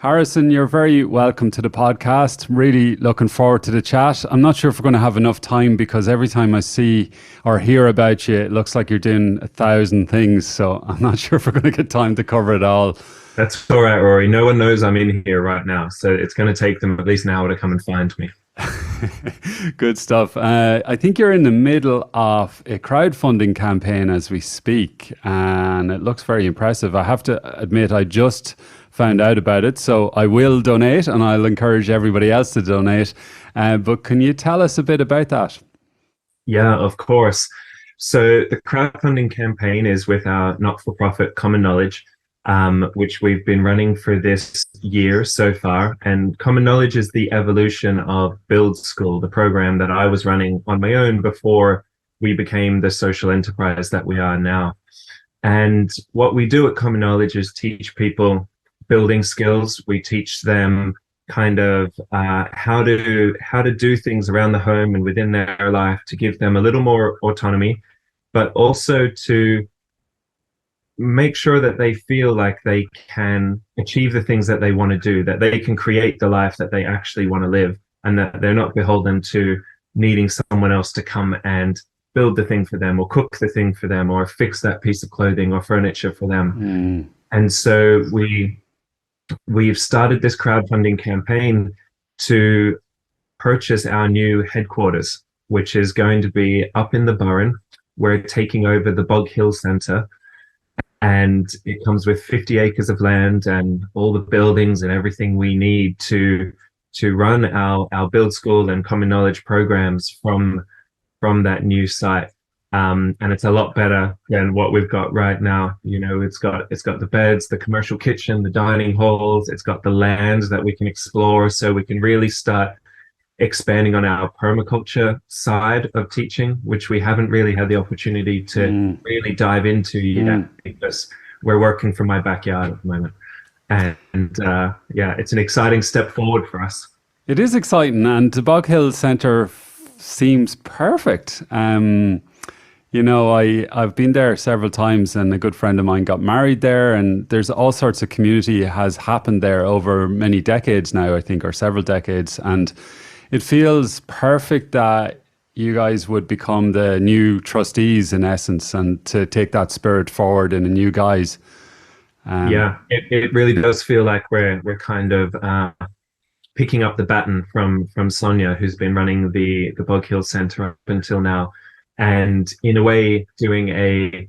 Harrison, you're very welcome to the podcast. Really looking forward to the chat. I'm not sure if we're going to have enough time because every time I see or hear about you, it looks like you're doing 1,000 things. So I'm not sure if we're going to get time to cover it all. That's all right, Rory. No one knows I'm in here right now, so it's going to take them at least an hour to come and find me. Good stuff. I think you're in the middle of a crowdfunding campaign as we speak, and it looks very impressive. I have to admit, I just found out about it, so I will donate, and I'll encourage everybody else to donate. But can you tell us a bit about that? Yeah, of course. So the crowdfunding campaign is with our not-for-profit Common Knowledge, which we've been running for this year so far. And Common Knowledge is the evolution of Build School, the program that I was running on my own before we became the social enterprise that we are now. And what we do at Common Knowledge is teach people building skills. We teach them kind of how to do things around the home and within their life to give them a little more autonomy, but also to make sure that they feel like they can achieve the things that they want to do, that they can create the life that they actually want to live, and that they're not beholden to needing someone else to come and build the thing for them or cook the thing for them or fix that piece of clothing or furniture for them. And so we've started this crowdfunding campaign to purchase our new headquarters, which is going to be up in the Burren. We're taking over the Bog Hill Centre, and it comes with 50 acres of land and all the buildings and everything we need to run our Build School and Common Knowledge programs from that new site. And it's a lot better than what we've got right now. You know, it's got the beds, the commercial kitchen, the dining halls. It's got the land that we can explore, so we can really start expanding on our permaculture side of teaching, which we haven't really had the opportunity to really dive into yet, because we're working from my backyard at the moment. And yeah, it's an exciting step forward for us. It is exciting, and the Bog Hill Centre seems perfect. You know, I've been there several times, and a good friend of mine got married there, and there's all sorts of community has happened there over many decades now, I think, or several decades. And it feels perfect that you guys would become the new trustees in essence, and to take that spirit forward in a new guise. Yeah, it really does feel like we're kind of picking up the baton from Sonia, who's been running the Bog Hill Centre up until now, and in a way doing a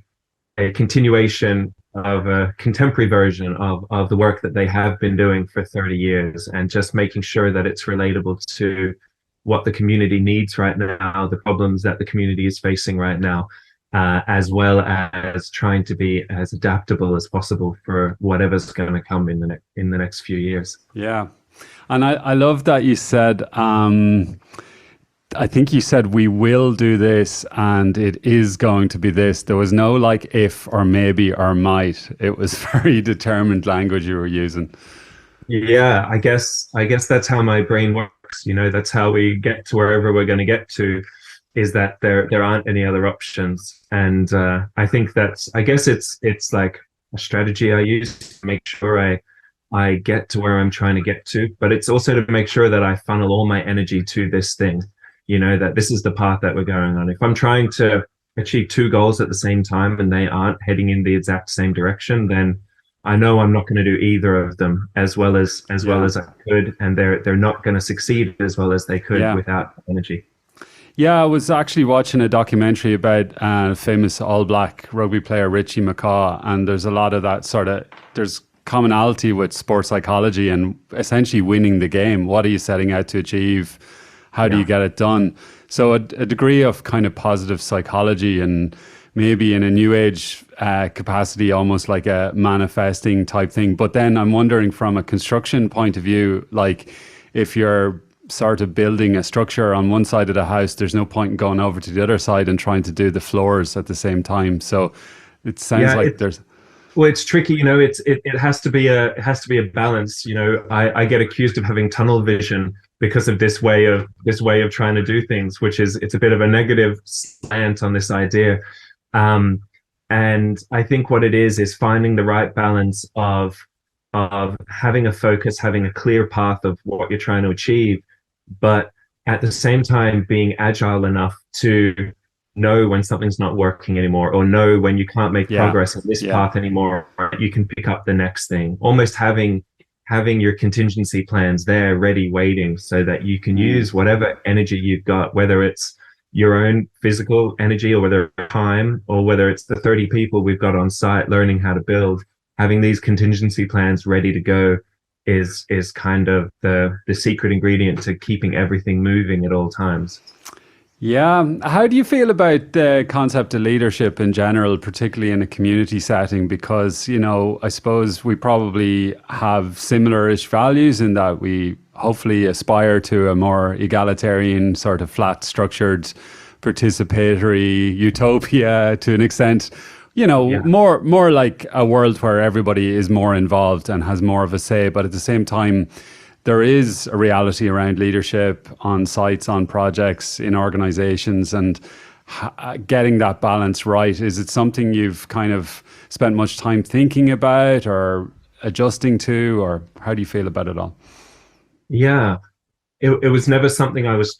continuation of a contemporary version of the work that they have been doing for 30 years, and just making sure that it's relatable to what the community needs right now, the problems that the community is facing right now, as well as trying to be as adaptable as possible for whatever's going to come in the next few years. Yeah. And I love that you said, I think you said we will do this and it is going to be this. There was no like if or maybe or might. It was very determined language you were using. Yeah, I guess that's how my brain works. You know, that's how we get to wherever we're going to get to, is that there aren't any other options. And I think I guess it's like a strategy I use to make sure I get to where I'm trying to get to, but it's also to make sure that I funnel all my energy to this thing. You know, that this is the path that we're going on. If I'm trying to achieve two goals at the same time and they aren't heading in the exact same direction, then I know I'm not going to do either of them as well as I could, and they're not going to succeed as well as they could without energy. Yeah, I was actually watching a documentary about famous All Black rugby player Richie McCaw, and there's a lot of that there's commonality with sports psychology and essentially winning the game. What are you setting out to achieve? How do you get it done? So a degree of kind of positive psychology, and maybe in a new age capacity, almost like a manifesting type thing. But then I'm wondering, from a construction point of view, like if you're sort of building a structure on one side of the house, there's no point in going over to the other side and trying to do the floors at the same time. So it sounds like there's... Well, it's tricky, you know. It has to be a balance. You know, I get accused of having tunnel vision because of this way of trying to do things, which is, it's a bit of a negative slant on this idea. And I think what it is finding the right balance of of having a focus, having a clear path of what you're trying to achieve, but at the same time being agile enough to know when something's not working anymore, or know when you can't make progress on this path anymore, you can pick up the next thing. Almost having your contingency plans there ready, waiting, so that you can use whatever energy you've got, whether it's your own physical energy or whether it's time, or whether it's the 30 people we've got on site learning how to build. Having these contingency plans ready to go is kind of the secret ingredient to keeping everything moving at all times. Yeah. How do you feel about the concept of leadership in general, particularly in a community setting? Because, you know, I suppose we probably have similar-ish values in that we hopefully aspire to a more egalitarian, sort of flat structured, participatory utopia to an extent. You know, more like a world where everybody is more involved and has more of a say. But at the same time, there is a reality around leadership on sites, on projects, in organizations, and getting that balance right. Is it something you've kind of spent much time thinking about or adjusting to, or how do you feel about it all? Yeah, it was never something I was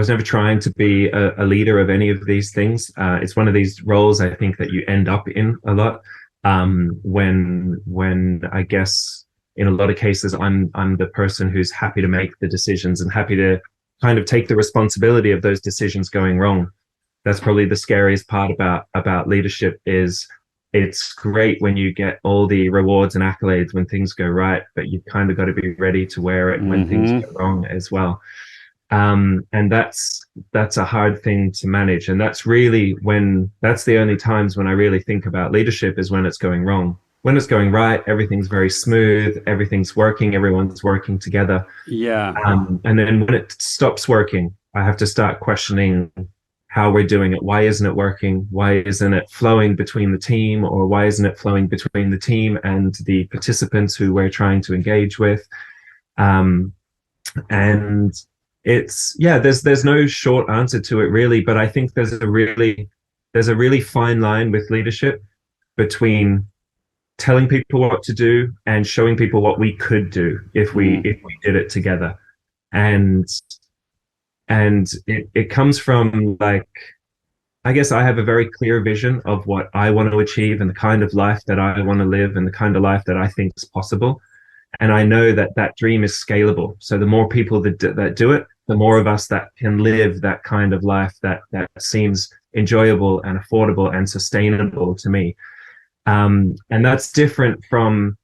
never trying to be a leader of any of these things. It's one of these roles I think that you end up in a lot, when I guess in a lot of cases I'm the person who's happy to make the decisions and happy to kind of take the responsibility of those decisions going wrong. That's probably the scariest part about leadership. Is it's great when you get all the rewards and accolades when things go right, but you've kind of got to be ready to wear it when things go wrong as well. And that's a hard thing to manage. And that's the only times when I really think about leadership, is when it's going wrong. When it's going right, everything's very smooth, everything's working, everyone's working together. Yeah. And then when it stops working, I have to start questioning how we're doing it. Why isn't it working? Why isn't it flowing between the team? Or why isn't it flowing between the team and the participants who we're trying to engage with? And there's no short answer to it really, but I think there's a really fine line with leadership between telling people what to do and showing people what we could do if we did it together. And it comes from, like, I guess I have a very clear vision of what I want to achieve and the kind of life that I want to live and the kind of life that I think is possible. And I know that that dream is scalable. So the more people that do it, the more of us that can live that kind of life that seems enjoyable and affordable and sustainable to me. And that's different from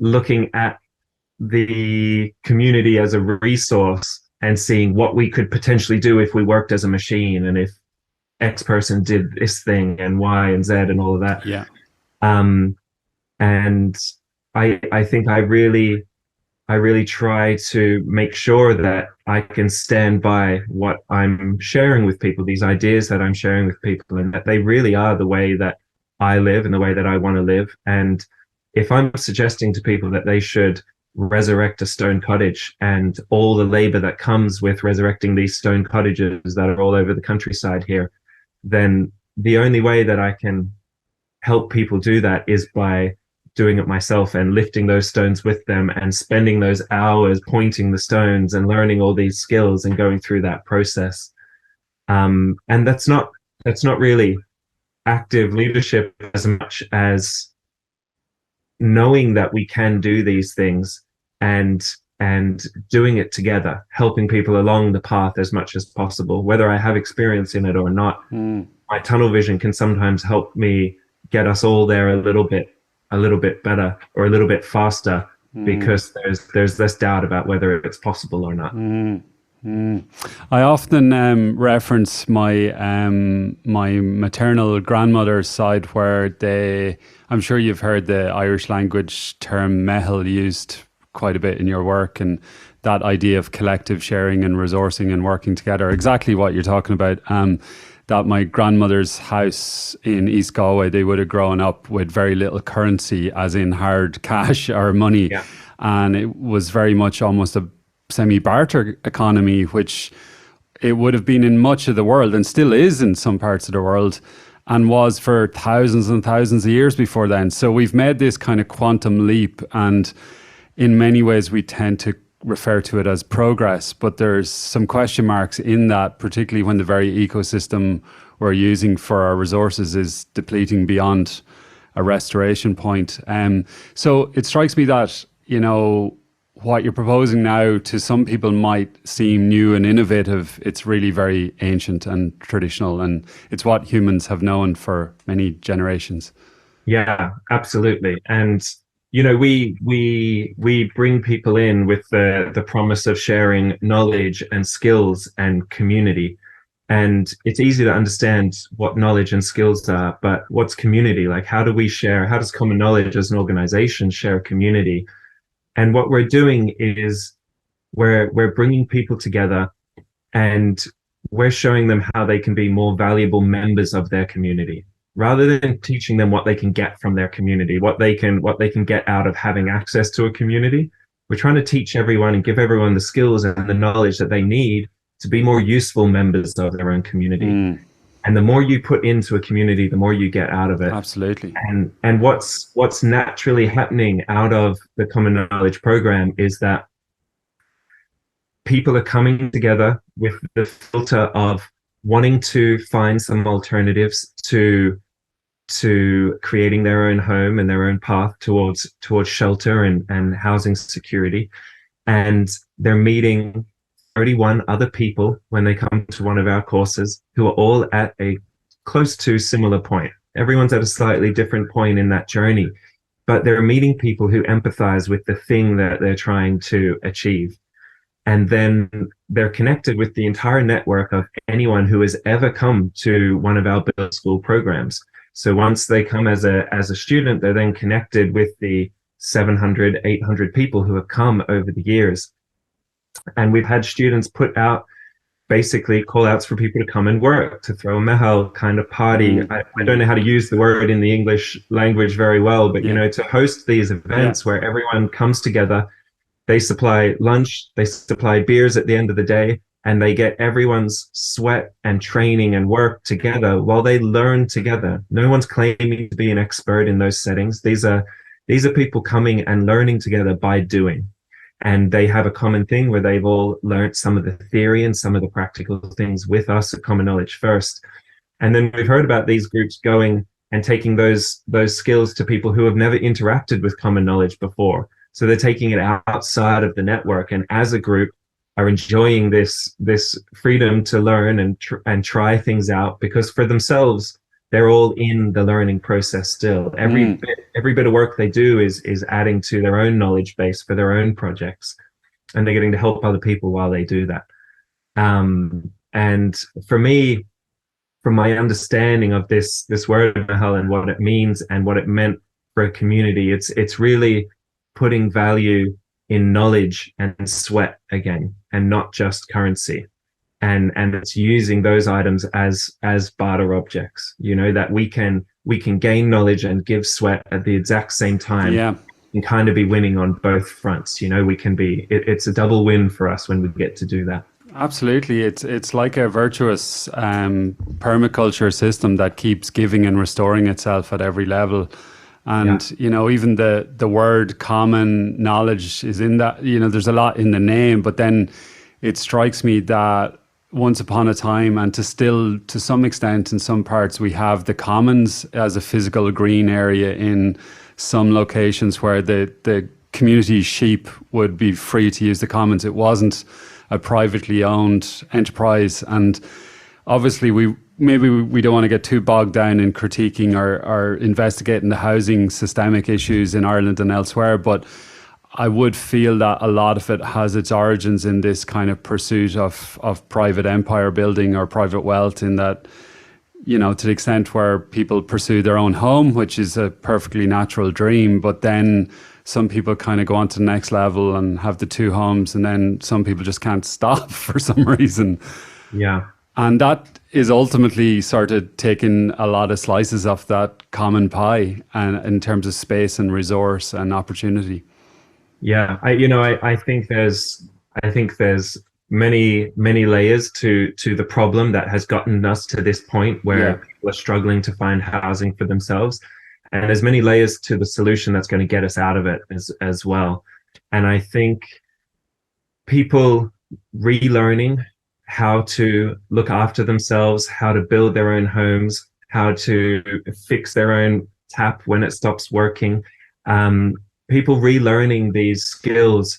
looking at the community as a resource and seeing what we could potentially do if we worked as a machine, and if X person did this thing and Y and Z and all of that. Yeah. And I think I really try to make sure that I can stand by what I'm sharing with people, these ideas that I'm sharing with people, and that they really are the way that I live and the way that I want to live. And if I'm suggesting to people that they should resurrect a stone cottage and all the labor that comes with resurrecting these stone cottages that are all over the countryside here, then the only way that I can help people do that is by doing it myself and lifting those stones with them and spending those hours pointing the stones and learning all these skills and going through that process. And that's not really active leadership as much as knowing that we can do these things and doing it together, helping people along the path as much as possible, whether I have experience in it or not. My tunnel vision can sometimes help me get us all there a little bit better or a little bit faster, because there's less doubt about whether it's possible or not. I often reference my my maternal grandmother's side, where I'm sure you've heard the Irish language term mehel used quite a bit in your work, and that idea of collective sharing and resourcing and working together, exactly what you're talking about. That my grandmother's house in East Galway, they would have grown up with very little currency, as in hard cash or money. Yeah. And it was very much almost a semi-barter economy, which it would have been in much of the world and still is in some parts of the world. and was for thousands and thousands of years before then. So we've made this kind of quantum leap, and in many ways we tend to refer to it as progress, but there's some question marks in that, particularly when the very ecosystem we're using for our resources is depleting beyond a restoration point. So it strikes me that, what you're proposing now to some people might seem new and innovative. It's really very ancient and traditional, and it's what humans have known for many generations. Yeah, absolutely. And we bring people in with the promise of sharing knowledge and skills and community. And it's easy to understand what knowledge and skills are, but what's community? Like, how do we share? How does Common Knowledge as an organization share community? And what we're doing is we're bringing people together, and we're showing them how they can be more valuable members of their community, rather than teaching them what they can get from their community, what they can get out of having access to a community. We're trying to teach everyone and give everyone the skills and the knowledge that they need to be more useful members of their own community. And the more you put into a community, the more you get out of it. Absolutely. And what's naturally happening out of the Common Knowledge program is that people are coming together with the filter of wanting to find some alternatives to creating their own home and their own path towards shelter and housing security. And they're meeting 31 other people when they come to one of our courses who are all at a close to similar point. Everyone's at a slightly different point in that journey, but they're meeting people who empathize with the thing that they're trying to achieve. And then they're connected with the entire network of anyone who has ever come to one of our Build School programs. So once they come as a student, they're then connected with the 700, 800 people who have come over the years. And we've had students put out basically call outs for people to come and work, to throw a mehal kind of party. I don't know how to use the word in the English language very well, but to host these events where everyone comes together. They supply lunch, they supply beers at the end of the day, and they get everyone's sweat and training and work together while they learn together. No one's claiming to be an expert in those settings. These are people coming and learning together by doing. And they have a common thing where they've all learned some of the theory and some of the practical things with us at Common Knowledge first. And then we've heard about these groups going and taking those skills to people who have never interacted with Common Knowledge before. So they're taking it outside of the network, and as a group are enjoying this freedom to learn and try things out, because for themselves, they're all in the learning process still. Every bit of work they do is adding to their own knowledge base for their own projects, and they're getting to help other people while they do that. And for me, from my understanding of this word Mahal and what it means and what it meant for a community, it's really putting value in knowledge and sweat again, and not just currency. And it's using those items as barter objects, that we can gain knowledge and give sweat at the exact same time. And kind of be winning on both fronts. It's a double win for us when we get to do that. Absolutely. It's like a virtuous permaculture system that keeps giving and restoring itself at every level. And, even the word common knowledge is in that, there's a lot in the name, but then it strikes me that once upon a time, and to some extent in some parts, we have the commons as a physical green area in some locations where the community sheep would be free to use the commons. It wasn't a privately owned enterprise. And obviously we don't want to get too bogged down in critiquing or investigating the housing systemic issues in Ireland and elsewhere, but I would feel that a lot of it has its origins in this kind of pursuit of private empire building or private wealth, in that, to the extent where people pursue their own home, which is a perfectly natural dream, but then some people kind of go on to the next level and have the two homes, and then some people just can't stop for some reason. Yeah. And that is ultimately sort of taking a lot of slices of that common pie, and in terms of space and resource and opportunity. Yeah, I think there's many layers to the problem that has gotten us to this point where Yeah. people are struggling to find housing for themselves, and there's many layers to the solution that's going to get us out of it as well. And I think people relearning how to look after themselves, how to build their own homes, how to fix their own tap when it stops working. People relearning these skills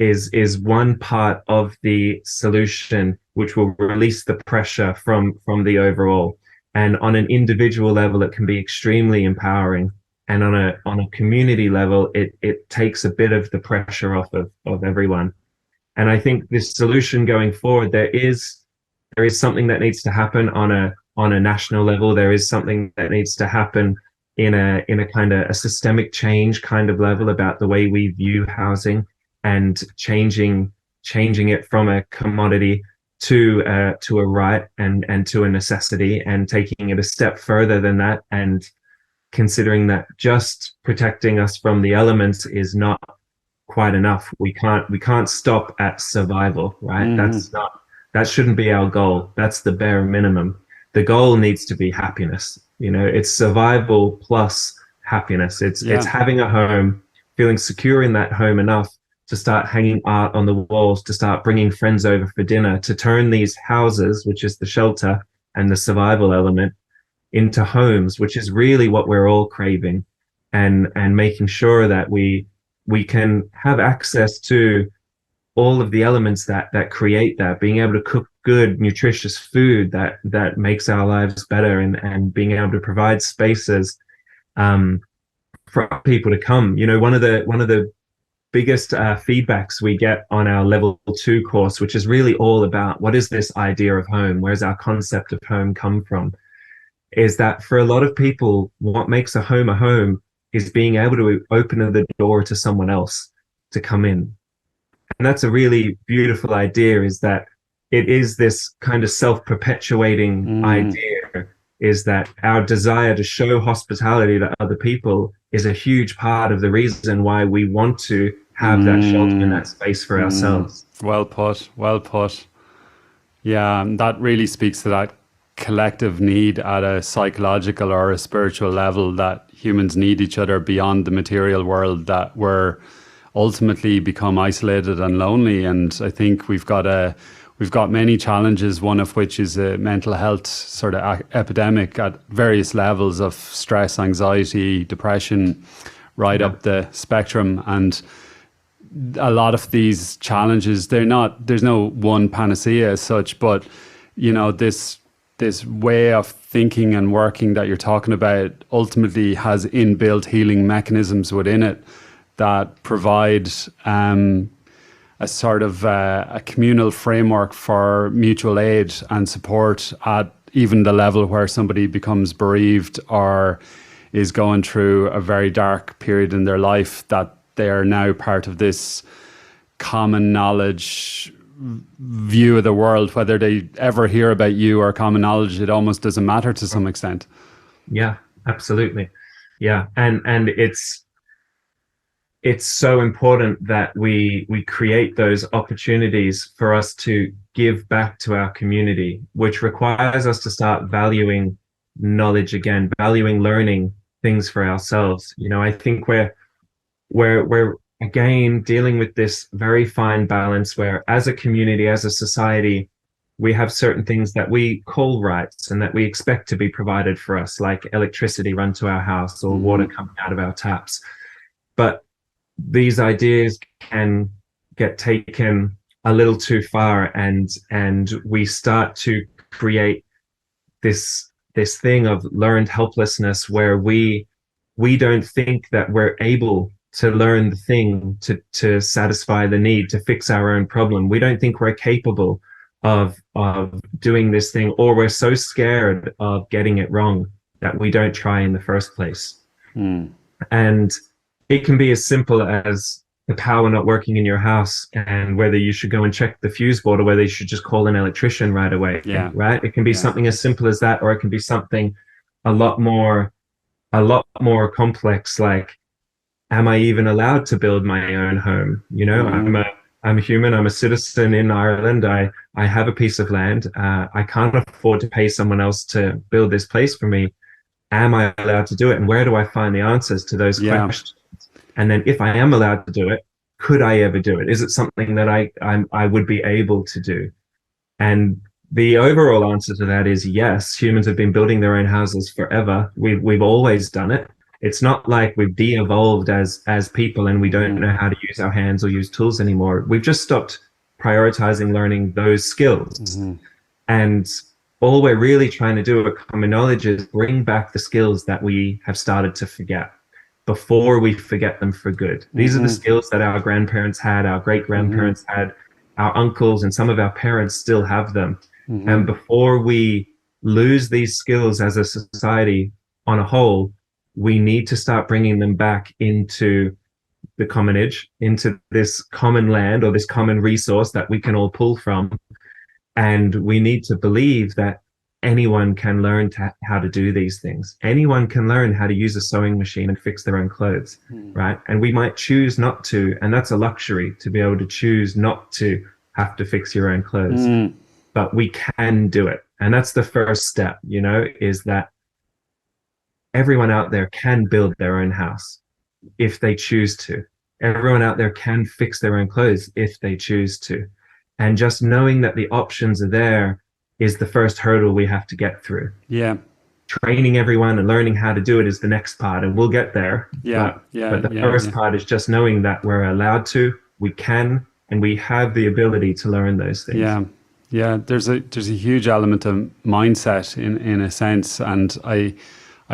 is one part of the solution, which will release the pressure from the overall. And on an individual level, it can be extremely empowering. And on a community level, it takes a bit of the pressure off of everyone. And I think this solution going forward, there is something that needs to happen on a national level. There is something that needs to happen in a kind of a systemic change kind of level about the way we view housing, and changing it from a commodity to a right and to a necessity, and taking it a step further than that, and considering that just protecting us from the elements is not quite enough. We can't stop at survival, right? That shouldn't be our goal. That's the bare minimum. The goal needs to be happiness. It's survival plus happiness. It's having a home, feeling secure in that home enough to start hanging art on the walls, to start bringing friends over for dinner, to turn these houses, which is the shelter and the survival element, into homes, which is really what we're all craving, and making sure that we can have access to all of the elements that create that, being able to cook good, nutritious food that makes our lives better, and being able to provide spaces for people to come. One of the biggest feedbacks we get on our level 2 course, which is really all about what is this idea of home, where's our concept of home come from, is that for a lot of people, what makes a home is being able to open the door to someone else to come in. And that's a really beautiful idea, is that it is this kind of self-perpetuating idea, is that our desire to show hospitality to other people is a huge part of the reason why we want to have that shelter and that space for ourselves. Well put. Yeah, that really speaks to that collective need at a psychological or a spiritual level, that humans need each other beyond the material world, that we're ultimately become isolated and lonely. And I think we've got many challenges, one of which is a mental health sort of epidemic at various levels of stress, anxiety, depression, right up the spectrum. And a lot of these challenges, there's no one panacea as such, but this way of thinking and working that you're talking about ultimately has inbuilt healing mechanisms within it that provide a sort of a communal framework for mutual aid and support at even the level where somebody becomes bereaved or is going through a very dark period in their life, that they are now part of this common knowledge view of the world. Whether they ever hear about you or common knowledge, it almost doesn't matter to some extent. Yeah, absolutely. Yeah. And it's so important that we create those opportunities for us to give back to our community, which requires us to start valuing knowledge again, valuing learning things for ourselves. I think we're again dealing with this very fine balance where, as a community, as a society, we have certain things that we call rights and that we expect to be provided for us, like electricity run to our house or water coming out of our taps. But these ideas can get taken a little too far, and we start to create this thing of learned helplessness, where we don't think that we're able to learn the thing to satisfy the need to fix our own problem. We don't think we're capable of doing this thing, or we're so scared of getting it wrong that we don't try in the first place. And it can be as simple as the power not working in your house, and whether you should go and check the fuse board or whether you should just call an electrician right away. Yeah. Right? It can be something as simple as that, or it can be something a lot more complex, like, am I even allowed to build my own home? I'm a human. I'm a citizen in Ireland. I have a piece of land. I can't afford to pay someone else to build this place for me. Am I allowed to do it? And where do I find the answers to those Yeah. questions? And then if I am allowed to do it, could I ever do it? Is it something that I would be able to do? And the overall answer to that is yes. Humans have been building their own houses forever. We've always done it. It's not like we've de-evolved as people and we don't know how to use our hands or use tools anymore. We've just stopped prioritizing learning those skills. And all we're really trying to do at Common Knowledge is bring back the skills that we have started to forget before we forget them for good. These are the skills that our grandparents had, our great-grandparents had, our uncles, and some of our parents still have them. And before we lose these skills as a society on a whole, we need to start bringing them back into the commonage, into this common land or this common resource that we can all pull from. And we need to believe that anyone can learn how to do these things. Anyone can learn how to use a sewing machine and fix their own clothes, right? And we might choose not to, and that's a luxury to be able to choose not to have to fix your own clothes. But we can do it. And that's the first step, you know, is that everyone out there can build their own house if they choose to. Everyone out there can fix their own clothes if they choose to. And just knowing that the options are there is the first hurdle we have to get through. Yeah. Training everyone and learning how to do it is the next part, and we'll get there. But the first part is just knowing that we're allowed to, we can, and we have the ability to learn those things. Yeah. There's a huge element of mindset in a sense, and I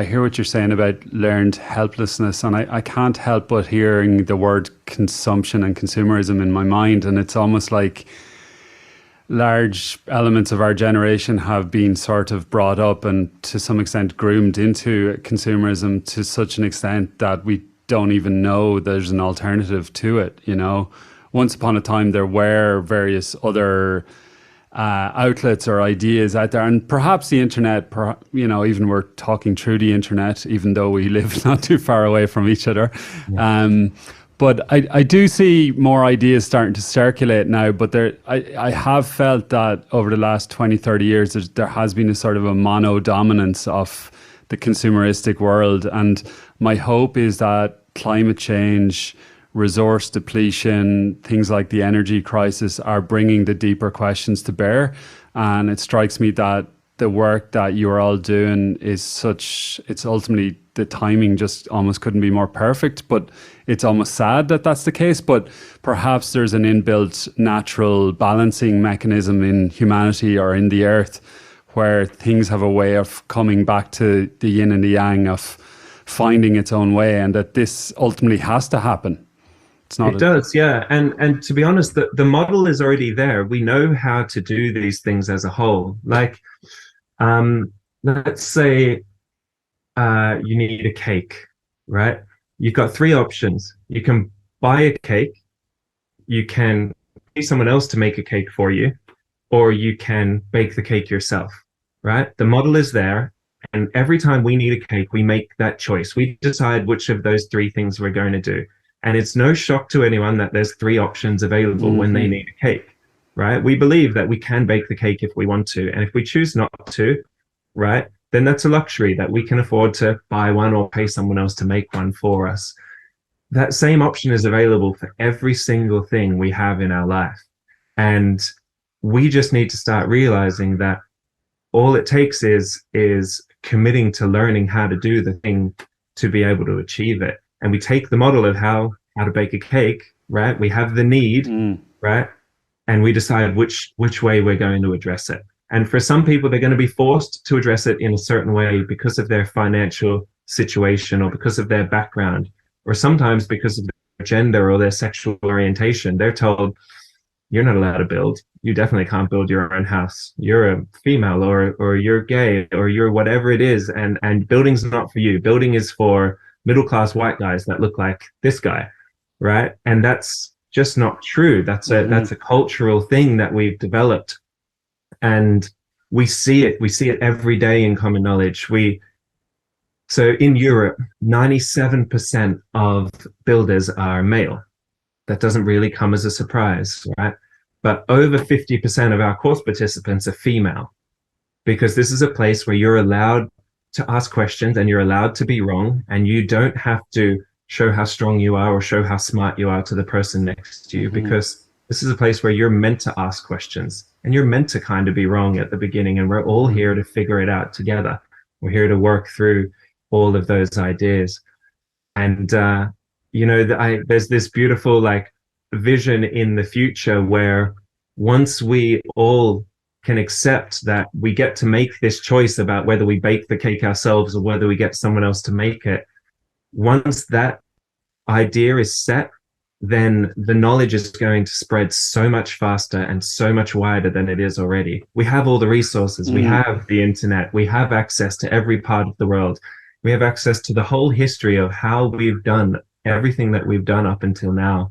hear what you're saying about learned helplessness, and I can't help but hearing the word consumption and consumerism in my mind, and it's almost like large elements of our generation have been sort of brought up and to some extent groomed into consumerism to such an extent that we don't even know there's an alternative to it, you know. Once upon a time there were various other outlets or ideas out there, and perhaps the internet, you know, even we're talking through the internet, even though we live not too far away from each other. But I do see more ideas starting to circulate now, but I have felt that over the last 20, 30 years, there has been a sort of a mono-dominance of the consumeristic world. And my hope is that climate change, resource depletion, things like the energy crisis are bringing the deeper questions to bear. And it strikes me that the work that you're all doing is it's ultimately, the timing just almost couldn't be more perfect, but it's almost sad that that's the case. But perhaps there's an inbuilt natural balancing mechanism in humanity or in the earth where things have a way of coming back to the yin and the yang, of finding its own way, and that this ultimately has to happen. It does, yeah. And to be honest, the model is already there. We know how to do these things as a whole. Like, let's say you need a cake, right? You've got three options. You can buy a cake, you can pay someone else to make a cake for you, or you can bake the cake yourself, right? The model is there. And every time we need a cake, we make that choice. We decide which of those three things we're going to do. And it's no shock to anyone that there's three options available when they need a cake, right? We believe that we can bake the cake if we want to. And if we choose not to, right, then that's a luxury that we can afford to buy one or pay someone else to make one for us. That same option is available for every single thing we have in our life. And we just need to start realizing that all it takes is committing to learning how to do the thing to be able to achieve it. And we take the model of how to bake a cake, right? We have the need, right? And we decide which way we're going to address it. And for some people, they're going to be forced to address it in a certain way because of their financial situation or because of their background, or sometimes because of their gender or their sexual orientation. They're told, you're not allowed to build. You definitely can't build your own house. You're a female or you're gay or you're whatever it is. And building's not for you. Building is for middle-class white guys that look like this guy, right? And that's just not true. That's a cultural thing that we've developed. And we see it every day in Common Knowledge. So in Europe, 97% of builders are male, that doesn't really come as a surprise, right? But over 50% of our course participants are female, because this is a place where you're allowed to ask questions and you're allowed to be wrong, and you don't have to show how strong you are or show how smart you are to the person next to you, because this is a place where you're meant to ask questions and you're meant to kind of be wrong at the beginning, and we're all here to figure it out together. We're here to work through all of those ideas. And there's this beautiful like vision in the future where once we all can accept that we get to make this choice about whether we bake the cake ourselves or whether we get someone else to make it, once that idea is set, then the knowledge is going to spread so much faster and so much wider than it is already. We have all the resources. We have the internet. We have access to every part of the world. We have access to the whole history of how we've done everything that we've done up until now.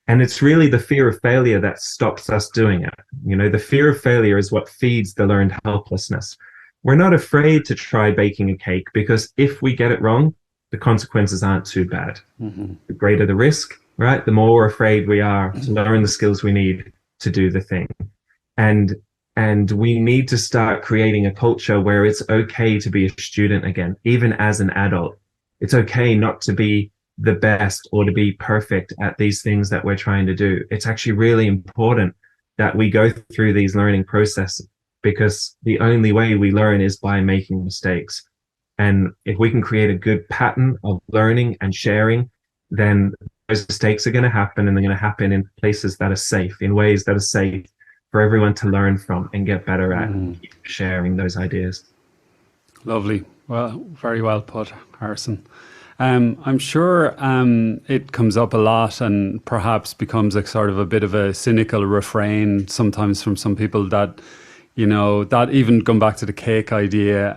And it's really the fear of failure that stops us doing it. You know, the fear of failure is what feeds the learned helplessness. We're not afraid to try baking a cake, because if we get it wrong, the consequences aren't too bad. The greater the risk, right? The more afraid we are to learn the skills we need to do the thing. And we need to start creating a culture where it's okay to be a student again, even as an adult. It's okay not to be the best or to be perfect at these things that we're trying to do. It's actually really important that we go through these learning processes, because the only way we learn is by making mistakes. And if we can create a good pattern of learning and sharing, then those mistakes are going to happen, and they're going to happen in places that are safe, in ways that are safe for everyone to learn from and get better at sharing those ideas. Lovely. Well, very well put, Harrison. I'm sure it comes up a lot and perhaps becomes a sort of a bit of a cynical refrain sometimes from some people that, you know, that even going back to the cake idea,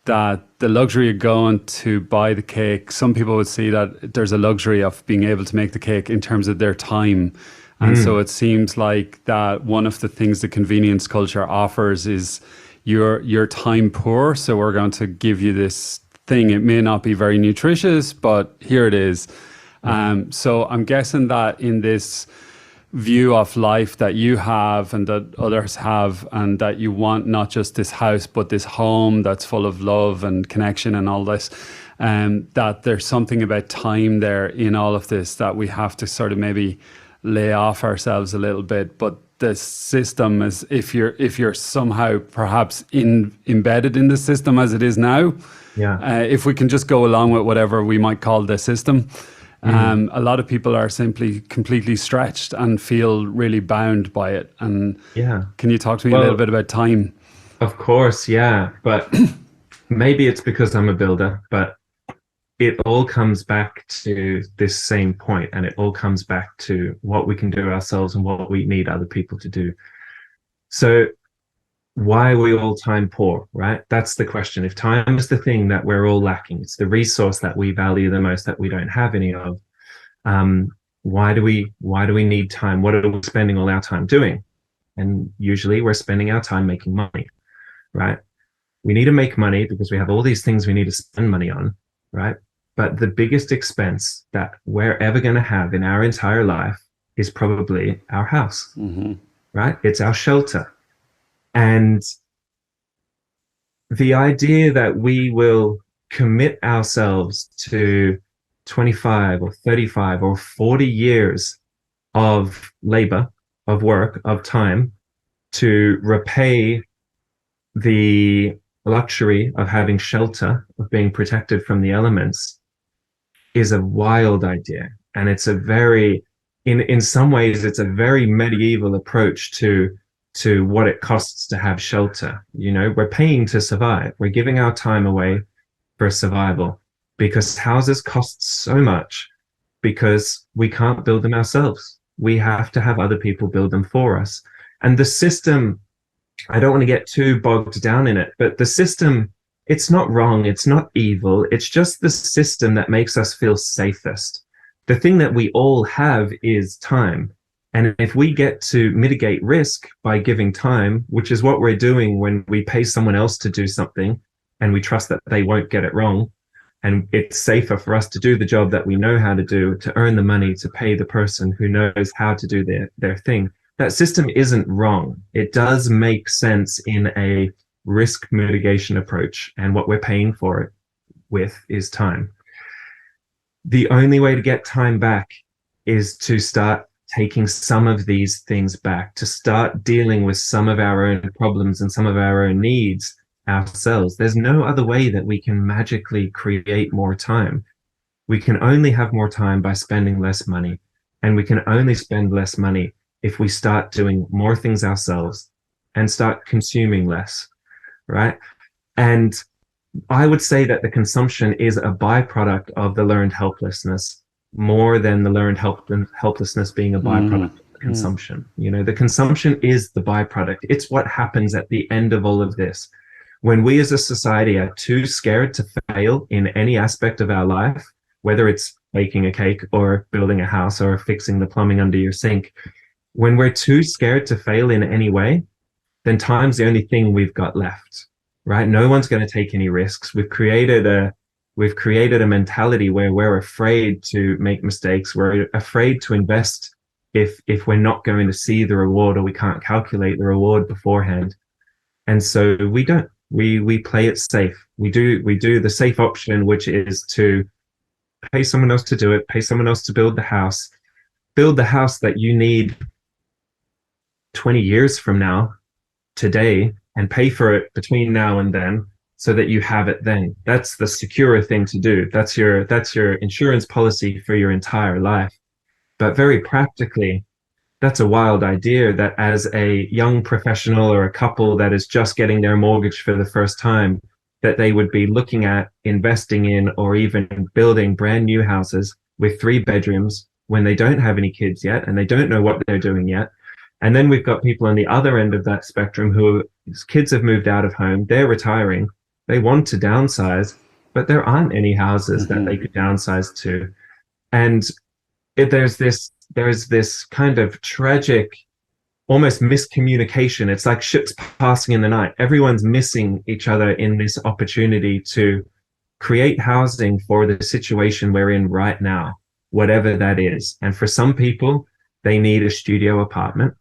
that the luxury of going to buy the cake, some people would see that there's a luxury of being able to make the cake in terms of their time. And so it seems like that one of the things the convenience culture offers is you're time poor. So we're going to give you this thing. It may not be very nutritious, but here it is. So I'm guessing that in this view of life that you have and that others have, and that you want not just this house, but this home that's full of love and connection and all this, that there's something about time there in all of this that we have to sort of maybe lay off ourselves a little bit. But the system is, if you're somehow perhaps embedded in the system as it is now, if we can just go along with whatever we might call the system, a lot of people are simply completely stretched and feel really bound by it. And can you talk to me a little bit about time? Of course, yeah. But maybe it's because I'm a builder, but it all comes back to this same point, and it all comes back to what we can do ourselves and what we need other people to do. So why are we all time poor, right? That's the question. If time is the thing that we're all lacking, it's the resource that we value the most that we don't have any of, why do we need time? What are we spending all our time doing? And usually we're spending our time making money, right? We need to make money because we have all these things we need to spend money on, right? But the biggest expense that we're ever going to have in our entire life is probably our house, right? It's our shelter. And the idea that we will commit ourselves to 25 or 35 or 40 years of labor, of work, of time to repay the luxury of having shelter, of being protected from the elements, is a wild idea. And it's a very, in some ways, it's a very medieval approach to what it costs to have shelter. You know, we're paying to survive. We're giving our time away for survival, because houses cost so much because we can't build them ourselves. We have to have other people build them for us. And the system, I don't want to get too bogged down in it, but the system, it's not wrong, it's not evil, it's just the system that makes us feel safest. The thing that we all have is time. And if we get to mitigate risk by giving time, which is what we're doing when we pay someone else to do something and we trust that they won't get it wrong, and it's safer for us to do the job that we know how to do, to earn the money, to pay the person who knows how to do their thing. That system isn't wrong. It does make sense in a risk mitigation approach, and what we're paying for it with is time. The only way to get time back is to start taking some of these things back, to start dealing with some of our own problems and some of our own needs ourselves. There's no other way that we can magically create more time. We can only have more time by spending less money, and we can only spend less money if we start doing more things ourselves and start consuming less, right? And I would say that the consumption is a byproduct of the learned helplessness, more than the learned helplessness being a byproduct of consumption. You know, the consumption is the byproduct. It's what happens at the end of all of this. When we as a society are too scared to fail in any aspect of our life, whether it's baking a cake or building a house or fixing the plumbing under your sink, when we're too scared to fail in any way, then time's the only thing we've got left, right? No one's going to take any risks. We've created a mentality where we're afraid to make mistakes. We're afraid to invest if we're not going to see the reward, or we can't calculate the reward beforehand. And so we don't. We play it safe. We do the safe option, which is to pay someone else to do it, pay someone else to build the house that you need 20 years from now, today, and pay for it between now and then, so that you have it then. That's the secure thing to do. That's your insurance policy for your entire life. But very practically, that's a wild idea, that as a young professional or a couple that is just getting their mortgage for the first time, that they would be looking at investing in or even building brand new houses with 3 bedrooms when they don't have any kids yet and they don't know what they're doing yet. And then we've got people on the other end of that spectrum whose kids have moved out of home, they're retiring, they want to downsize, but there aren't any houses that they could downsize to. And there's this kind of tragic, almost miscommunication. It's like ships passing in the night. Everyone's missing each other in this opportunity to create housing for the situation we're in right now, whatever that is. And for some people, they need a studio apartment,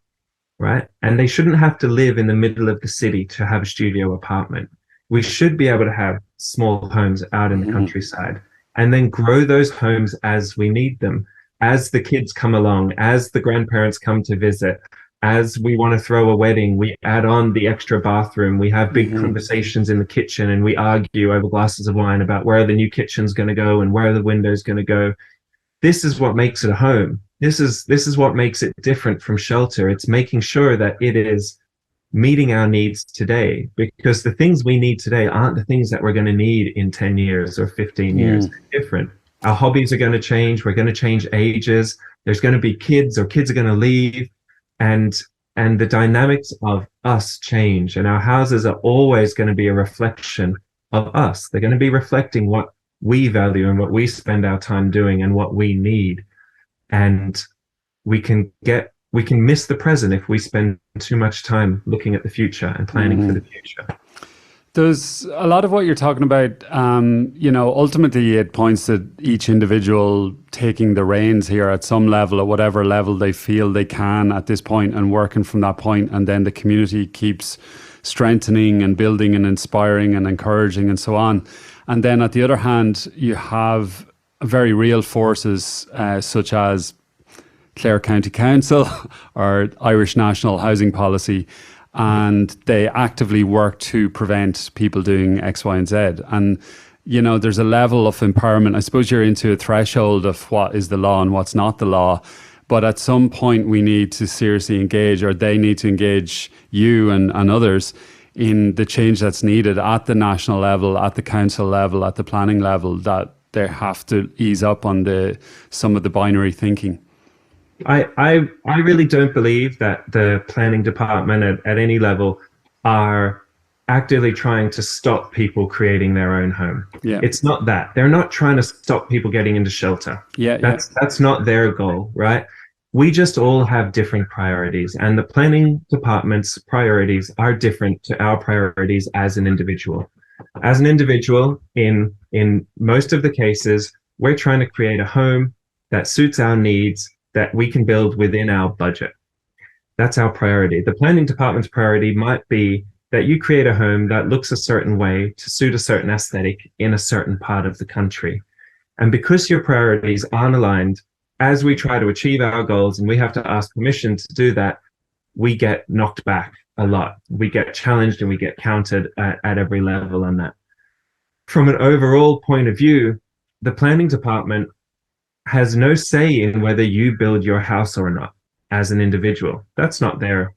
right? And they shouldn't have to live in the middle of the city to have a studio apartment. We should be able to have small homes out in the countryside, and then grow those homes as we need them. As the kids come along, as the grandparents come to visit, as we want to throw a wedding, we add on the extra bathroom. We have big conversations in the kitchen, and we argue over glasses of wine about where the new kitchen's going to go and where the window's going to go. This is what makes it a home. This is what makes it different from shelter. It's making sure that it is meeting our needs today, because the things we need today aren't the things that we're going to need in 10 years or 15 years. They're different. Our hobbies are going to change. We're going to change ages. There's going to be kids, or kids are going to leave. And the dynamics of us change. And our houses are always going to be a reflection of us. They're going to be reflecting what we value and what we spend our time doing and what we need. And we can miss the present if we spend too much time looking at the future and planning for the future. There's a lot of what you're talking about, ultimately it points to each individual taking the reins here at some level, at whatever level they feel they can at this point, and working from that point. And then the community keeps strengthening and building and inspiring and encouraging and so on. And then at the other hand, you have very real forces such as Clare County Council or Irish National Housing Policy, and they actively work to prevent people doing X, Y, and Z. And, there's a level of empowerment. I suppose you're into a threshold of what is the law and what's not the law. But at some point, we need to seriously engage, or they need to engage you and others in the change that's needed at the national level, at the council level, at the planning level, that they have to ease up on some of the binary thinking. I really don't believe that the planning department at any level are actively trying to stop people creating their own home. Yeah. It's not that. They're not trying to stop people getting into shelter. That's not their goal, right? We just all have different priorities, and the planning department's priorities are different to our priorities as an individual. As an individual, in most of the cases, we're trying to create a home that suits our needs, that we can build within our budget. That's our priority. The planning department's priority might be that you create a home that looks a certain way to suit a certain aesthetic in a certain part of the country. And because your priorities aren't aligned, as we try to achieve our goals and we have to ask permission to do that, we get knocked back a lot. We get challenged and we get countered at every level on that. From an overall point of view, the planning department has no say in whether you build your house or not as an individual. That's not their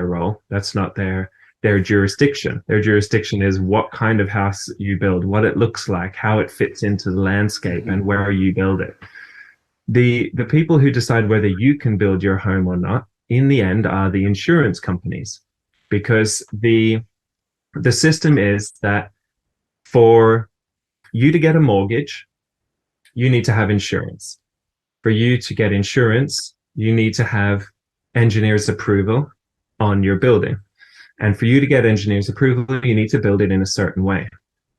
role. That's not their jurisdiction. Their jurisdiction is what kind of house you build, what it looks like, how it fits into the landscape, and where you build it. The people who decide whether you can build your home or not, in the end, are the insurance companies, because the system is that for you to get a mortgage, you need to have insurance. For you to get insurance, you need to have engineer's approval on your building. And for you to get engineer's approval, you need to build it in a certain way.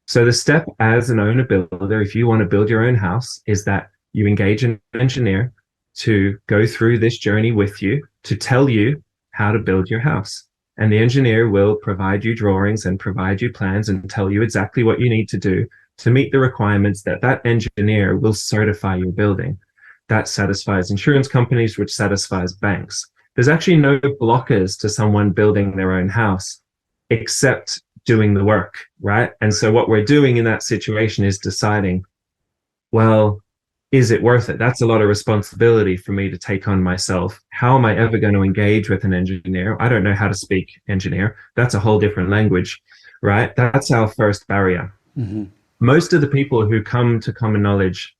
So the step as an owner builder, if you want to build your own house, is that you engage an engineer to go through this journey with you, to tell you how to build your house. And the engineer will provide you drawings and provide you plans and tell you exactly what you need to do to meet the requirements that that engineer will certify your building. That satisfies insurance companies, which satisfies banks. There's actually no blockers to someone building their own house except doing the work, right? And so what we're doing in that situation is deciding, well, is it worth it? That's a lot of responsibility for me to take on myself. How am I ever going to engage with an engineer? I don't know how to speak engineer. That's a whole different language, right? That's our first barrier. Mm-hmm. Most of the people who come to Common Knowledge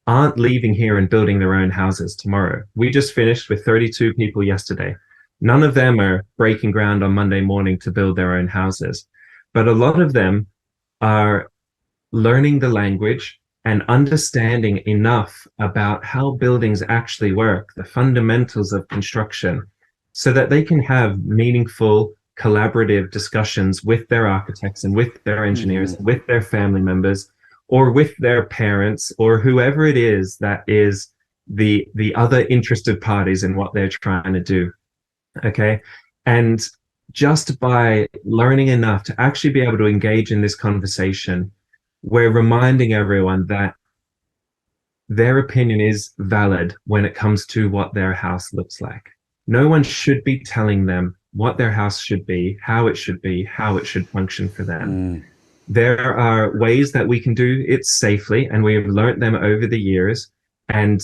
aren't leaving here and building their own houses tomorrow. We just finished with 32 people yesterday. None of them are breaking ground on Monday morning to build their own houses, but a lot of them are learning the language and understanding enough about how buildings actually work, the fundamentals of construction, so that they can have meaningful, collaborative discussions with their architects and with their engineers, and with their family members, or with their parents, or whoever it is that is the other interested parties in what they're trying to do. Okay. And just by learning enough to actually be able to engage in this conversation, we're reminding everyone that their opinion is valid when it comes to what their house looks like. No one should be telling them what their house should be, how it should function for them. There are ways that we can do it safely, and we have learned them over the years, and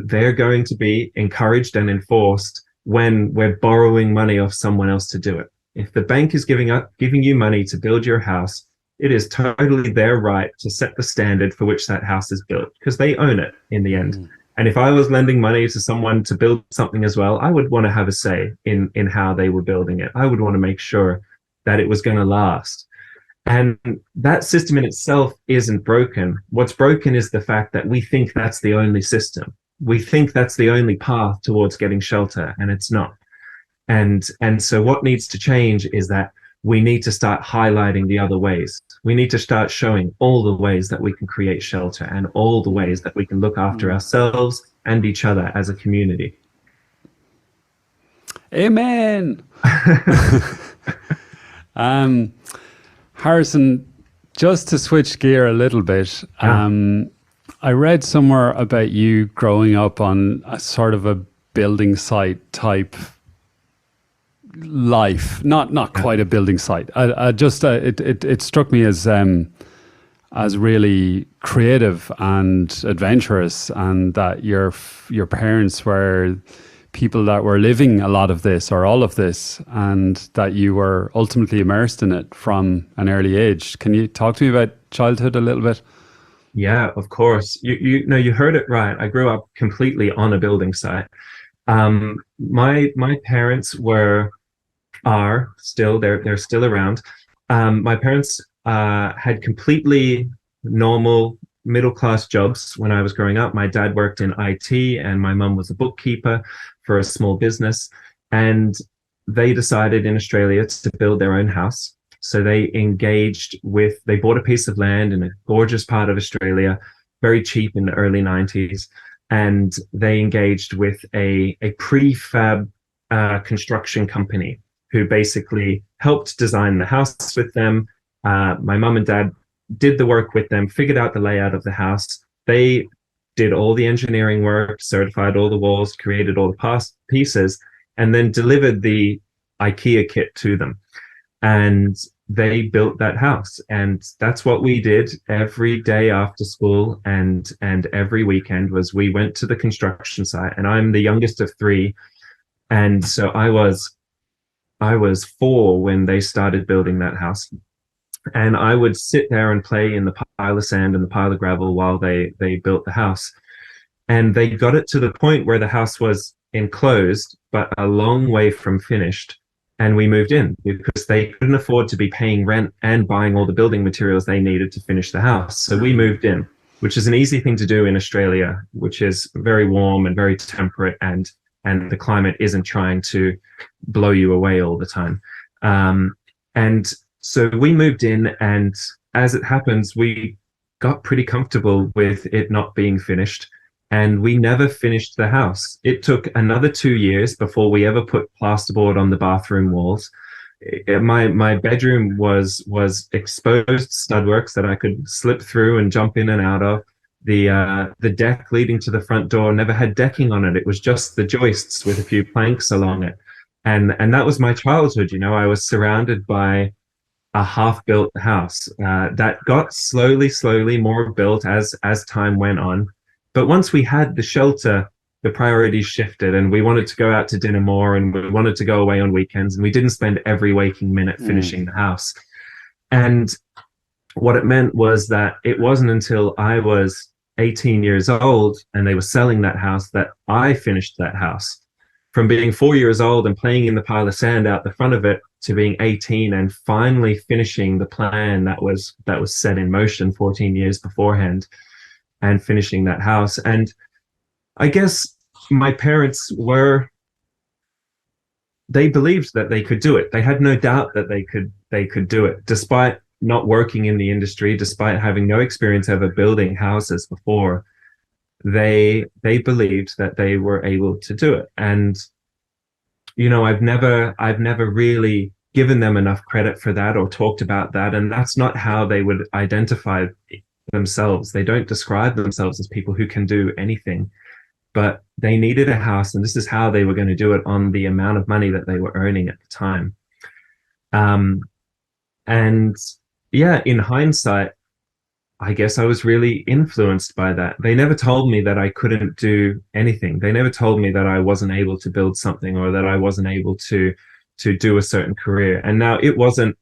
they're going to be encouraged and enforced when we're borrowing money off someone else to do it. If the bank is giving you money to build your house, it is totally their right to set the standard for which that house is built, because they own it in the end. And if I was lending money to someone to build something as well, I would want to have a say in how they were building it. I would want to make sure that it was going to last. And that system in itself isn't broken. What's broken is the fact that we think that's the only system. We think that's the only path towards getting shelter, and it's not. And so what needs to change is that we need to start highlighting the other ways. We need to start showing all the ways that we can create shelter and all the ways that we can look after ourselves and each other as a community. Amen. Harrison, just to switch gear a little bit, I read somewhere about you growing up on a sort of a building site type life, not quite a building site. It struck me as really creative and adventurous, and that your parents were people that were living a lot of this or all of this, and that you were ultimately immersed in it from an early age. Can you talk to me about childhood a little bit? Yeah, of course. You heard it right. I grew up completely on a building site. My parents are still, they're still around. My parents had completely normal middle-class jobs when I was growing up. My dad worked in IT and my mum was a bookkeeper for a small business. And they decided in Australia to build their own house. So they they bought a piece of land in a gorgeous part of Australia, very cheap in the early 90s. And they engaged with a prefab construction company who basically helped design the house with them. My mum and dad did the work with them, figured out the layout of the house. They did all the engineering work, certified all the walls, created all the pieces, and then delivered the IKEA kit to them. And they built that house. And that's what we did every day after school and every weekend was we went to the construction site. And I'm the youngest of three. And so I was 4 when they started building that house. And I would sit there and play in the pile of sand and the pile of gravel while they built the house. And they got it to the point where the house was enclosed, but a long way from finished. And we moved in because they couldn't afford to be paying rent and buying all the building materials they needed to finish the house. So we moved in, which is an easy thing to do in Australia, which is very warm and very temperate, and the climate isn't trying to blow you away all the time. And so we moved in, and as it happens, we got pretty comfortable with it not being finished, and we never finished the house. It took another 2 years before we ever put plasterboard on the bathroom walls. My bedroom was exposed stud-works that I could slip through and jump in and out of. The deck leading to the front door never had decking on it. It was just the joists with a few planks along it. And that was my childhood. You know, I was surrounded by a half-built house that got slowly more built as time went on. But once we had the shelter, the priorities shifted, and we wanted to go out to dinner more, and we wanted to go away on weekends, and we didn't spend every waking minute finishing the house. And what it meant was that it wasn't until I was 18 years old and they were selling that house that I finished that house. From being 4 years old and playing in the pile of sand out the front of it to being 18 and finally finishing the plan that was set in motion 14 years beforehand and finishing that house. And I guess my parents they believed that they could do it. They had no doubt that they could do it, despite not working in the industry, despite having no experience ever building houses before. They believed that they were able to do it. And you know, I've never really given them enough credit for that or talked about that. And that's not how they would identify themselves. They don't describe themselves as people who can do anything, but they needed a house, and this is how they were going to do it on the amount of money that they were earning at the time. And yeah, in hindsight, I guess I was really influenced by that. They never told me that I couldn't do anything. They never told me that I wasn't able to build something or that I wasn't able to do a certain career. And now it wasn't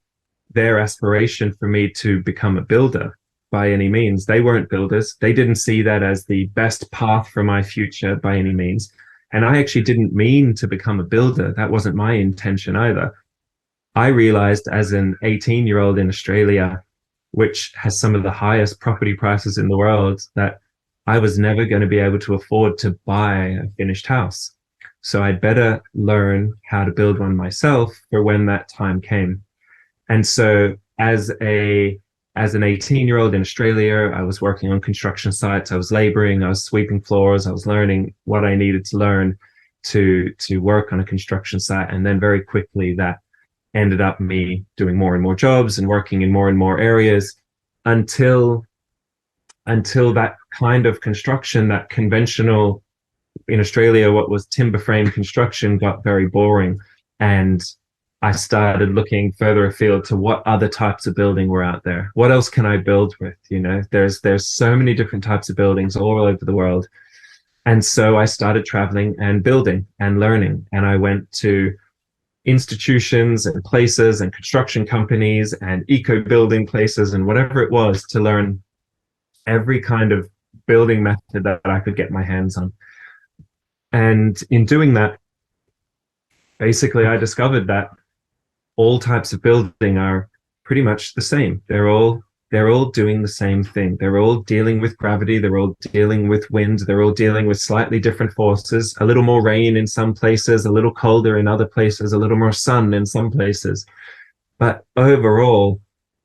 their aspiration for me to become a builder by any means. They weren't builders. They didn't see that as the best path for my future by any means. And I actually didn't mean to become a builder. That wasn't my intention either. I realized as an 18-year-old in Australia, which has some of the highest property prices in the world, that I was never going to be able to afford to buy a finished house. So I'd better learn how to build one myself for when that time came. And so as an 18-year-old in Australia, I was working on construction sites, I was laboring, I was sweeping floors, I was learning what I needed to learn to work on a construction site. And then very quickly that ended up me doing more and more jobs and working in more and more areas until that kind of construction, that conventional in Australia, what was timber frame construction, got very boring. And I started looking further afield to what other types of building were out there. What else can I build with? You know, there's so many different types of buildings all over the world. And so I started traveling and building and learning. And I went to institutions and places and construction companies and eco-building places and whatever it was to learn every kind of building method that I could get my hands on. And in doing that, basically I discovered that all types of building are pretty much the same. They're all doing the same thing. They're all dealing with gravity. They're all dealing with wind. They're all dealing with slightly different forces, a little more rain in some places, a little colder in other places, a little more sun in some places. but overall,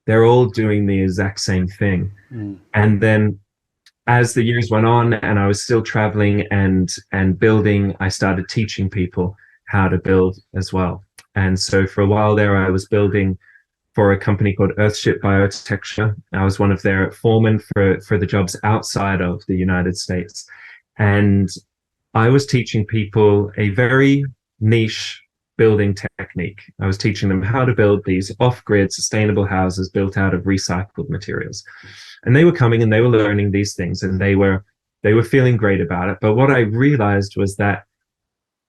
they're all doing the exact same thing. And then as the years went on and I was still traveling and building, I started teaching people how to build as well. And so for a while there, I was building for a company called Earthship Biotecture. I was one of their foremen for the jobs outside of the United States. And I was teaching people a very niche building technique. I was teaching them how to build these off-grid sustainable houses built out of recycled materials. And they were coming and they were learning these things and they were feeling great about it. But what I realized was that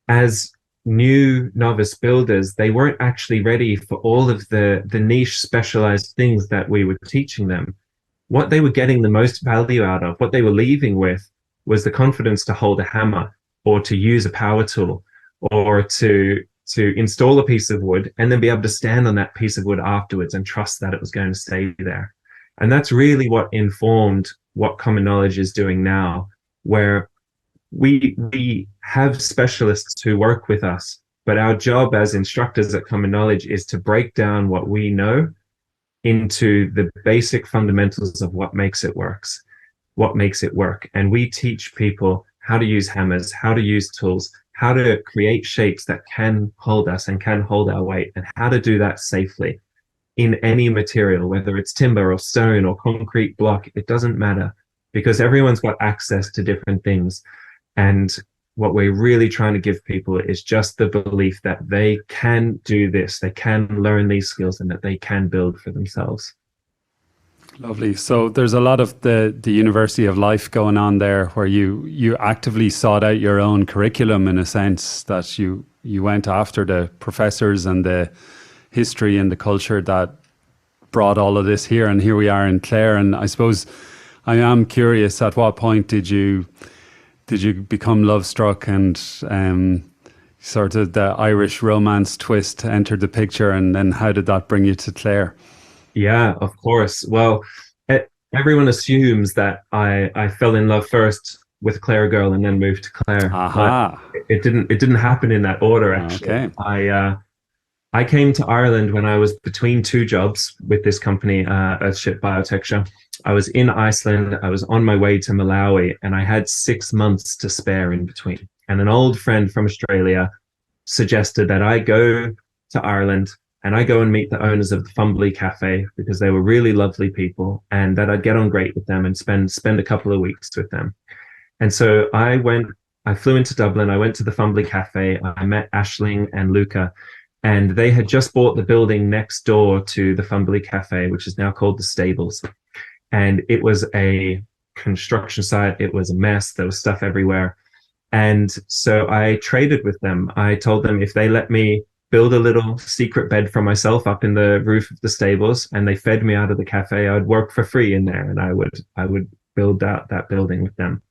as new novice builders, they weren't actually ready for all of the niche specialized things that we were teaching them. What they were getting the most value out of, what they were leaving with, was the confidence to hold a hammer or to use a power tool or to install a piece of wood and then be able to stand on that piece of wood afterwards and trust that it was going to stay there. And that's really what informed what Common Knowledge is doing now, where we have specialists who work with us, but our job as instructors at Common Knowledge is to break down what we know into the basic fundamentals of what makes it work. And we teach people how to use hammers, how to use tools, how to create shapes that can hold us and can hold our weight, and how to do that safely in any material, whether it's timber or stone or concrete block. It doesn't matter, because everyone's got access to different things. And what we're really trying to give people is just the belief that they can do this, they can learn these skills, and that they can build for themselves. Lovely. So there's a lot of the University of Life going on there, where you actively sought out your own curriculum, in a sense, that you went after the professors and the history and the culture that brought all of this here. And here we are in Clare. And I suppose I am curious, at what point did you become love struck and sort of the Irish romance twist entered the picture? And then how did that bring you to Clare? Yeah, of course. Well, everyone assumes that I fell in love first with a Clare girl and then moved to Clare. Aha. But it didn't happen in that order, actually. Okay. I came to Ireland when I was between two jobs with this company, Earthship Biotecture. I was in Iceland, I was on my way to Malawi, and I had 6 months to spare in between. And an old friend from Australia suggested that I go to Ireland and I go and meet the owners of the Fumbly Cafe, because they were really lovely people, and that I'd get on great with them and spend a couple of weeks with them. And so I flew into Dublin, I went to the Fumbly Cafe, I met Aisling and Luca, and they had just bought the building next door to the Fumbly Cafe, which is now called the Stables. And it was a construction site, it was a mess, there was stuff everywhere. And so I traded with them. I told them if they let me build a little secret bed for myself up in the roof of the stables, and they fed me out of the cafe, I'd work for free in there, and I would build out that building with them.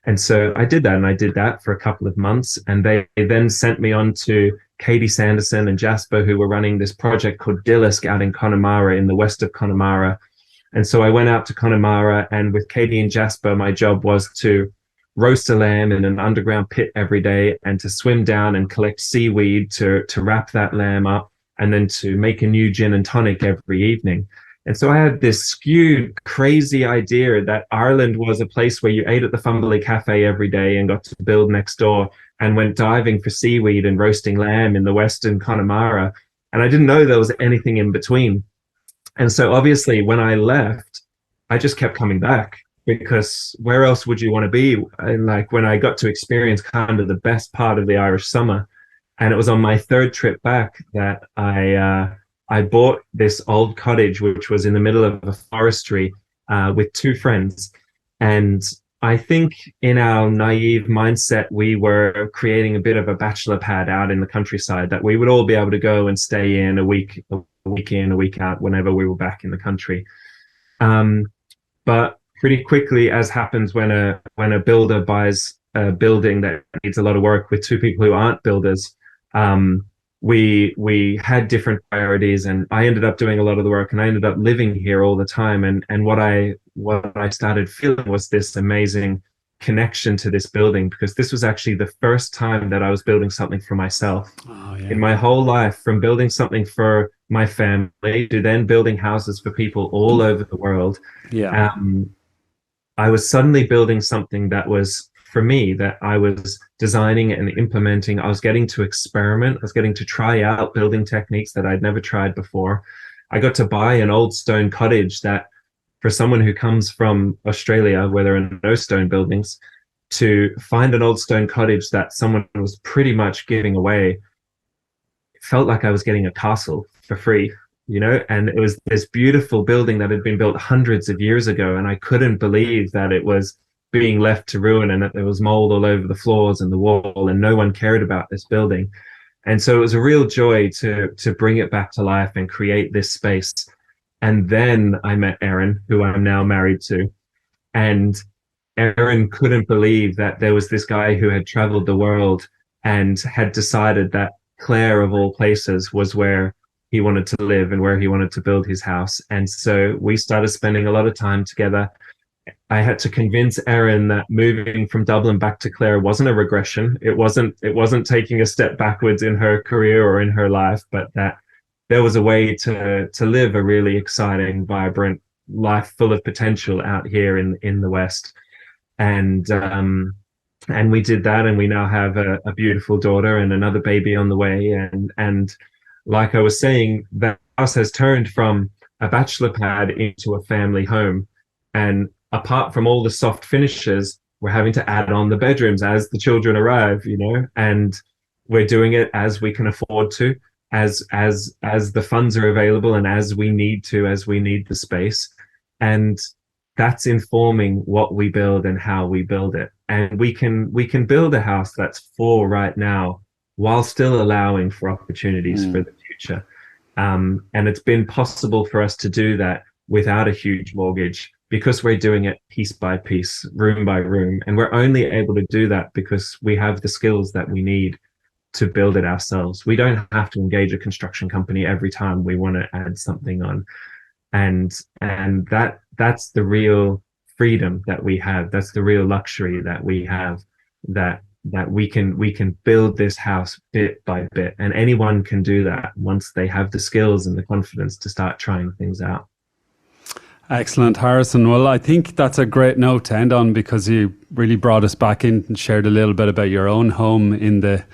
And so I did that, and I did that for a couple of months, and they then sent me on to Katie Sanderson and Jasper, who were running this project called Dillisk out in Connemara, in the west of Connemara. And so I went out to Connemara, and with Katie and Jasper, my job was to roast a lamb in an underground pit every day, and to swim down and collect seaweed to wrap that lamb up, and then to make a new gin and tonic every evening. And so I had this skewed, crazy idea that Ireland was a place where you ate at the Fumbly Cafe every day and got to build next door, and went diving for seaweed and roasting lamb in the western Connemara. And I didn't know there was anything in between. And so obviously when I left, I just kept coming back, because where else would you want to be? And like when I got to experience kind of the best part of the Irish summer, and it was on my third trip back that I bought this old cottage, which was in the middle of a forestry, with two friends. And I think in our naive mindset, we were creating a bit of a bachelor pad out in the countryside that we would all be able to go and stay in a week in, a week out, whenever we were back in the country. But pretty quickly, as happens when a builder buys a building that needs a lot of work with two people who aren't builders, we had different priorities, and I ended up doing a lot of the work, and I ended up living here all the time. And what I started feeling was this amazing connection to this building, because this was actually the first time that I was building something for myself. Oh, yeah. In my whole life, from building something for my family to then building houses for people all over the world. Yeah. I was suddenly building something that was for me, that I was designing and implementing. I was getting to experiment. I was getting to try out building techniques that I'd never tried before. I got to buy an old stone cottage that, for someone who comes from Australia where there are no stone buildings, to find an old stone cottage that someone was pretty much giving away, it felt like I was getting a castle for free, you know? And it was this beautiful building that had been built hundreds of years ago. And I couldn't believe that it was being left to ruin and that there was mold all over the floors and the wall, and no one cared about this building. And so it was a real joy to bring it back to life and create this space. And then I met Erin, who I'm now married to. And Erin couldn't believe that there was this guy who had traveled the world and had decided that Clare, of all places, was where he wanted to live and where he wanted to build his house. And so we started spending a lot of time together. I had to convince Erin that moving from Dublin back to Clare wasn't a regression. It wasn't taking a step backwards in her career or in her life, but that there was a way to live a really exciting, vibrant life full of potential out here in the West. And we did that, and we now have a beautiful daughter and another baby on the way. And like I was saying, the house has turned from a bachelor pad into a family home. And apart from all the soft finishes, we're having to add on the bedrooms as the children arrive, you know, and we're doing it as we can afford to, as the funds are available, and as we need the space. And that's informing what we build and how we build it. And we can build a house that's full right now while still allowing for opportunities for the future. And it's been possible for us to do that without a huge mortgage, because we're doing it piece by piece, room by room. And we're only able to do that because we have the skills that we need to build it ourselves. We don't have to engage a construction company every time we want to add something on. And that's the real freedom that we have. That's the real luxury that we have, that we can build this house bit by bit. And anyone can do that once they have the skills and the confidence to start trying things out. Excellent, Harrison. Well, I think that's a great note to end on, because you really brought us back in and shared a little bit about your own home in the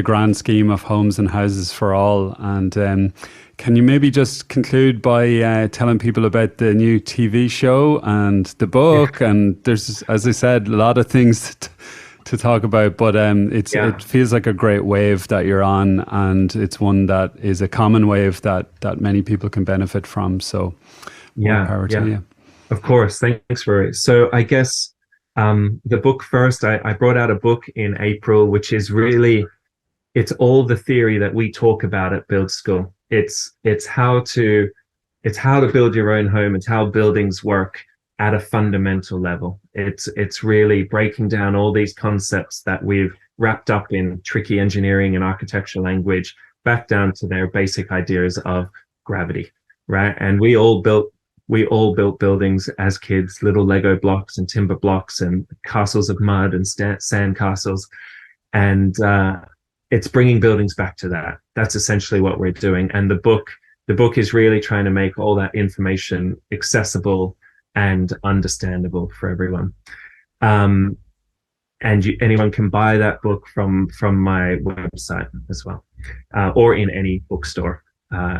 grand scheme of homes and houses for all. And can you maybe just conclude by telling people about the new TV show and the book? Yeah. And there's, as I said, a lot of things to talk about, but it feels like a great wave that you're on, and it's one that is a common wave that many people can benefit from. So power to you. Of course. Thanks, Rory. So I guess the book first, I brought out a book in April, which is really, it's all the theory that we talk about at Build School. It's how to build your own home. It's how buildings work at a fundamental level. It's really breaking down all these concepts that we've wrapped up in tricky engineering and architecture language back down to their basic ideas of gravity, right? And we all built buildings as kids, little Lego blocks and timber blocks and castles of mud and sand castles. And it's bringing buildings back to that. That's essentially what we're doing. And the book is really trying to make all that information accessible and understandable for everyone. And anyone can buy that book from my website as well, or in any bookstore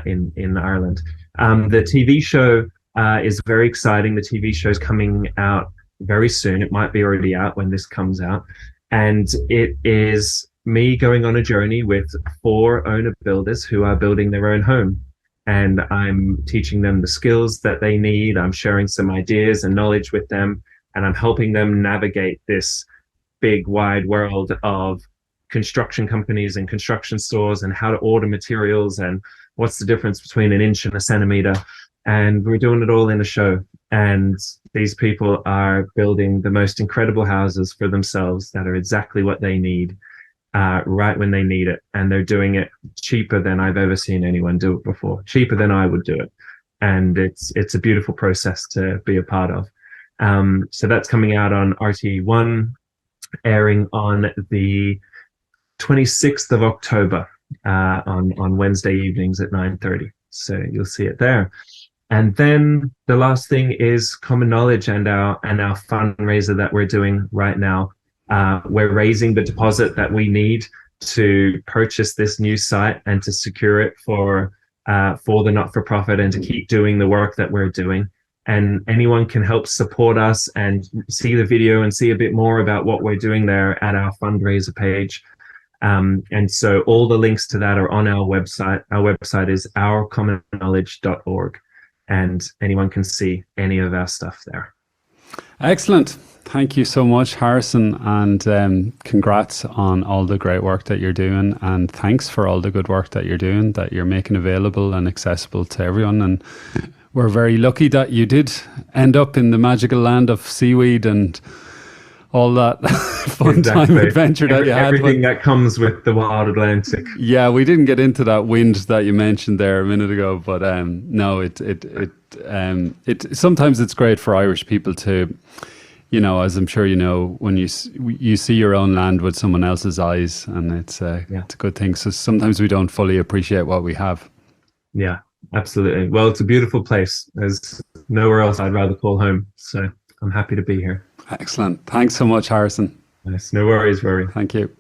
in Ireland. The TV show is very exciting. The TV show is coming out very soon. It might be already out when this comes out. And it is me going on a journey with 4 owner builders who are building their own home. And I'm teaching them the skills that they need. I'm sharing some ideas and knowledge with them. And I'm helping them navigate this big, wide world of construction companies and construction stores, and how to order materials, and what's the difference between an inch and a centimeter. And we're doing it all in a show. And these people are building the most incredible houses for themselves that are exactly what they need, right when they need it. And they're doing it cheaper than I've ever seen anyone do it before, cheaper than I would do it. And it's a beautiful process to be a part of. So that's coming out on RTE1, airing on the 26th of October on Wednesday evenings at 9:30. So you'll see it there. And then the last thing is Common Knowledge and our fundraiser that we're doing right now. We're raising the deposit that we need to purchase this new site and to secure it for the not-for-profit and to keep doing the work that we're doing. And anyone can help support us and see the video and see a bit more about what we're doing there at our fundraiser page. And so all the links to that are on our website. Our website is ourcommonknowledge.org, and anyone can see any of our stuff there. Excellent. Thank you so much, Harrison, and congrats on all the great work that you're doing, and thanks for all the good work that you're doing, that you're making available and accessible to everyone. And we're very lucky that you did end up in the magical land of seaweed and all that fun time adventure that you had. Everything that comes with the wild Atlantic. Yeah, we didn't get into that wind that you mentioned there a minute ago, but no, it sometimes it's great for Irish people to, you know, as I'm sure you know, when you see your own land with someone else's eyes, and it's a good thing. So sometimes we don't fully appreciate what we have. Yeah, absolutely. Well, it's a beautiful place. There's nowhere else I'd rather call home. So I'm happy to be here. Excellent. Thanks so much, Harrison. Nice. No worries, Rory. Thank you.